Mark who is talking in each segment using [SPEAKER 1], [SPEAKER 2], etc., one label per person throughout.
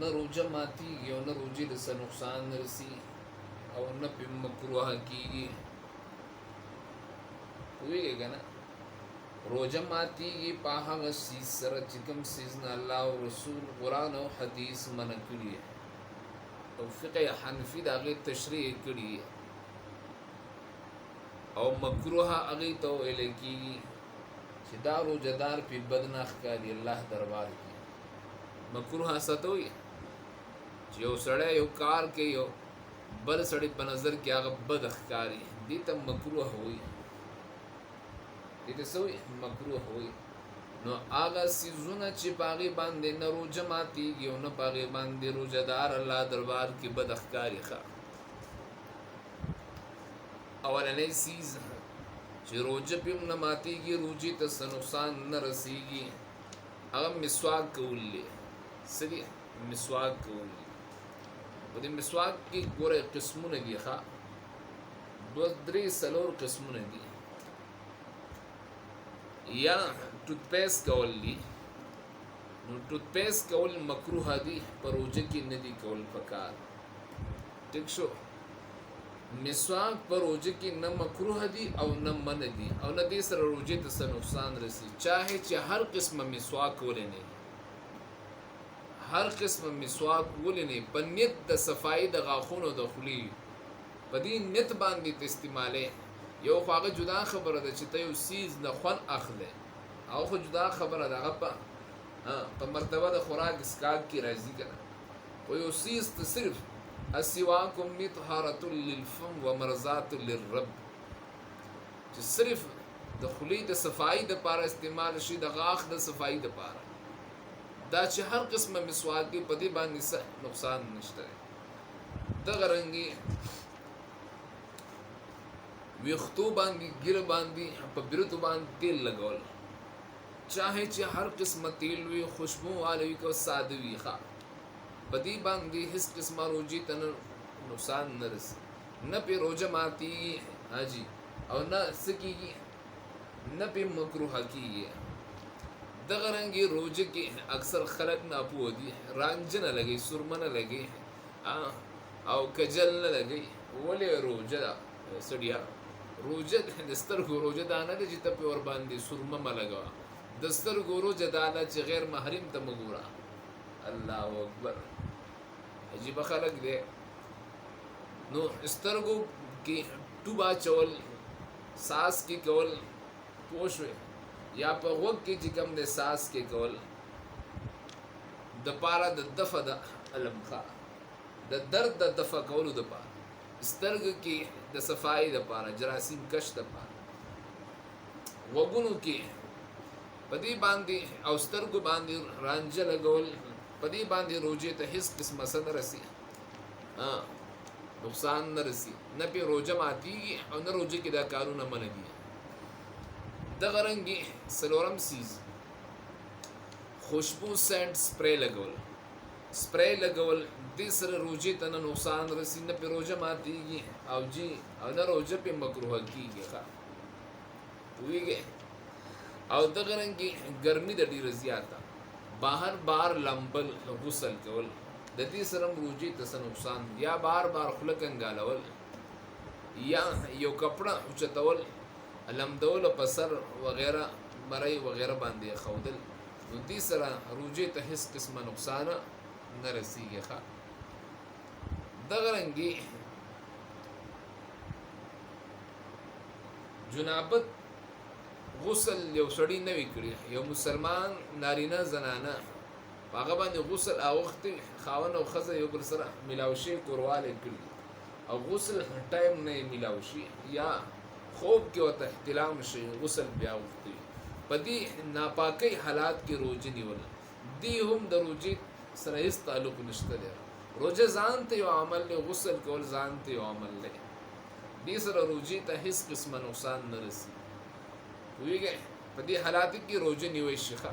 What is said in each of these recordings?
[SPEAKER 1] نه روژه ماتیږي او نه روژې د څه نقصان نه رسي او نه پې مکروه کېږي. پوهېږې که نه؟ روژه ماتیږي په هغه څیز سره چې کوم څیز نه الله او رسول قرآن او حدیث منع کړي او فقه حنفي د هغې تشریح کړي او مکروه هغې ته ویلی کېږي چې دا روژهدار پې بد نه ښکاري الله دربار کې. مکروه څه ته وایي؟ چې یو سړی یو کار کوي یو بل سړی په نظر کې هغه بد ښکاري، دې ته مکروه وایي. دې ته څه وایي؟ مکروه وایي. نو هغه څیزونه چې په هغې باندې نه روژه ماتېږي او نه په هغې باندې روژهدار الله دربار کې بد ښکاري. ښه، اولنی څیز چې روژه پې هم نه ماتېږي، روژې ته څه نقصان نه رسېږي، هغه مسواک کول دی. څه دي؟ مسواک کول دي. په دې مسواک کې ګوره قسمونه دي. ښه، دوه درې څلور قسمونه دي. یا ټوت پیسټ کول دي. نو ټوت پیسټ کول مکروه دي، په روژه کې نه دي کول پکار. ټیک شو؟ مسواک په روژه کې نه مکروه دي او نه منع دي او نه دې سره روژې ته څه نقصان رسي. چاهے چې هر قسمه مسواک ولې نه، هر قسمه مسواک ولې نه، په نیت د صفایي د غاښونو د خولې په دې نیت باندې ته استعمالې. یو خو هغه جدا خبره ده چې ته یو څیز نه خوند اخلې، او خو جدا خبره ده هغه په مرتبه د خوراک اسکاک کې راځي که نه. خو یو څیز ته صرف السواک مطهرة للفم ومرضات للرب، چې صرف د خولې د صفایي دپاره استعمال شي، د غاښ د صفایي دپاره. دا چې هر قسمه مسواک دی په دې باندې څه نقصان نشته. دغه رنګې ویښتو باندې ګیره باندې په بیرتو باندې تیل لګول، چاهے چې هر قسمه تیل وي، خوشبو والی وي که ساده وي. ښه، په دې باندې هیڅ قسمه روژې ته نقصان نه رسي، نه پې روژه ماتېږي حاجي او نه څه کېږي، نه پې مکروه کېږي. دغه رنګې روژه کې اکثر خلک ناپوه دي، رانجه نه لګوي، سرمه نه لګوي او کجل نه لګوي. ولې روژه ده سړیا؟ روژه د سترګو روژه دا نه ده چې ته پې ورباندې سرمه مه لګوه. د سترګو روژه دا ده چې غیر محرم ته مه ګوره. الله اکبر، عجیبه خلک دی. نو سترګو کې ټوب اچول، ساس کې کول، پوه شوې، یا په غوږ کې چې کوم دی ساس کې کول، دپاره د دفع د علم، د درد د دفع کولو دپاره، سترګو کې د صفایي دپاره، جراثیم کش دپاره، غوږونو کې په دې باندې او سترګو باندې رانجه لګول، په دې باندې روژې ته هیڅ قسمه څه نه رسي، نقصان نه رسي، نه پې روژه ماتېږي او نه روژه کې دا کارونه منع دي. دغه رنګې څلورم څیز خوشبو سینټ سپری لګول. سپری لګول دې سره روژې ته نه نقصان رسي، نه پې روژه ماتېږي او نه روژه پې مکروه کېږي. ښه، پوهېږې؟ او دغه رنګې ګرمي ده ډېره زیاته، بهر بار لمبل غسل کول، د دې سره هم روژې ته څه نقصان، یا بار بار خوله کنګالول، یا یو کپړه اوچتول، لمدول په سر وغیره مرۍ وغیره باندې ښودل، نو دې سره روژې ته هیڅ قسمه نقصان نه رسېږي. ښه، دغه رنګې جنابت غسل یو سړی نه وي کړی، یو مسلمان نارینه زنانه په هغه باندې غسل اوښتې، خاوند او ښځه یو بل سره میلاو شي، کوروالی کړي او غسل ټایم نه یې میلاو شي، یا خوب کې ورته احتلام شي، غسل بیا اوښتي، په دې ناپاکۍ حالات کې روژه نیول، دې هم د روژې سره هېڅ تعلق نشته دی. روژه ځان ته یو عمل دی، غسل کول ځان ته یو عمل دی، دې سره روژې ته هېڅ قسمه نقصان نه رسي. پوهېږئ؟ په دې حالاتو کې روژه نیوی شي. ښه،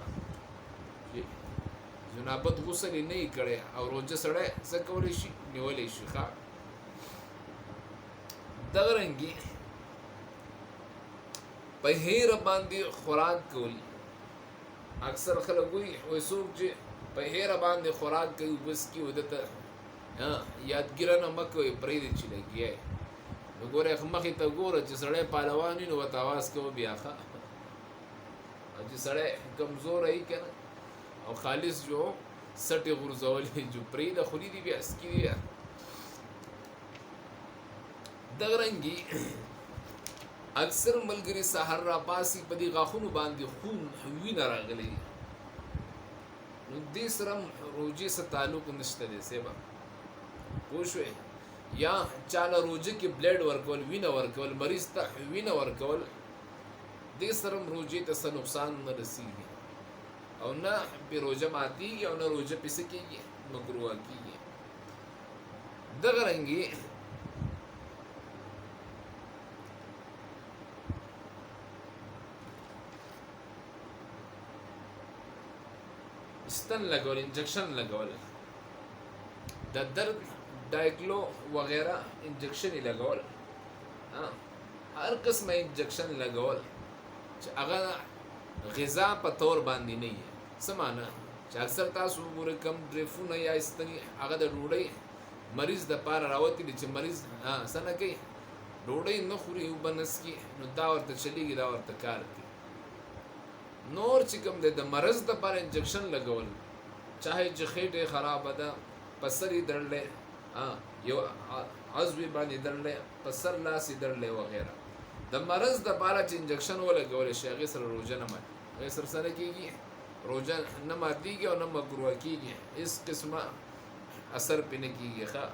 [SPEAKER 1] جنابت غسل یې نه یې کړی او روژه سړی څه کولی شي؟ نیولی شي. ښه، دغه رنګې په هیره باندې خوراک کول، اکثر خلک وایي څوک چې په هیر باندې خوراک کوي بس کی ودته یادګیره نه مکوې پرېږدي چې لګیا نو ګوره مخې ته ګوره چې سړی پهلوان وي نو ورته اواز کوه بیا ښه او چې سړی کمزوری وي که نه او خالص جو سټې غورځولې جو پرېږده خولي دي بیا سکي دي بیا دغه رنګې اکثر ملګري سحر را پاسي په دې غاښونو باندې خون وینه راغلی نو دې سره روژې سره تعلق نشته دی صاحبه پوه شوې یا چاله روژه کې بلډ ورکول وینه ورکول مریض ته وینه ورکول دې سره روژې ته څه نقصان نه رسېږي او نه پې روژه ماتېږي او نه روژه پې څه کېږي مکروه کېږي دغه رنګې ستن لګول انجکشن لګول د درد ډایکلو وغیرہ انجکشن یې لګول هر قسمه انجکشن لګول چې هغه غذا په طور باندې نه وي څه معنی چې اکثر تاسو وګورئ کم ډریفونه یا ستنې هغه د ډوډۍ مریض دپاره راوتي دي چې مریض څه نه کوي ډوډۍ نه خوري اوبه نه څښي نو دا ورته چلیږي دا ورته کار کوي نور چې کوم دی د مرض دپاره انجکشن لګول چاهے چې خېټې خرابه ده په سر یې دړلی یو عضو یې باندې دړلی په سر لاس یې دړلی وغیره د مرض دپاره چې انجکشن ولګولی شي هغې سره روژه نه ماتي هغې سره څه نه کېږي روژه نه ماتېږي او نه مکروه کېږي هېڅ قسمه اثر پې نه کېږي ښه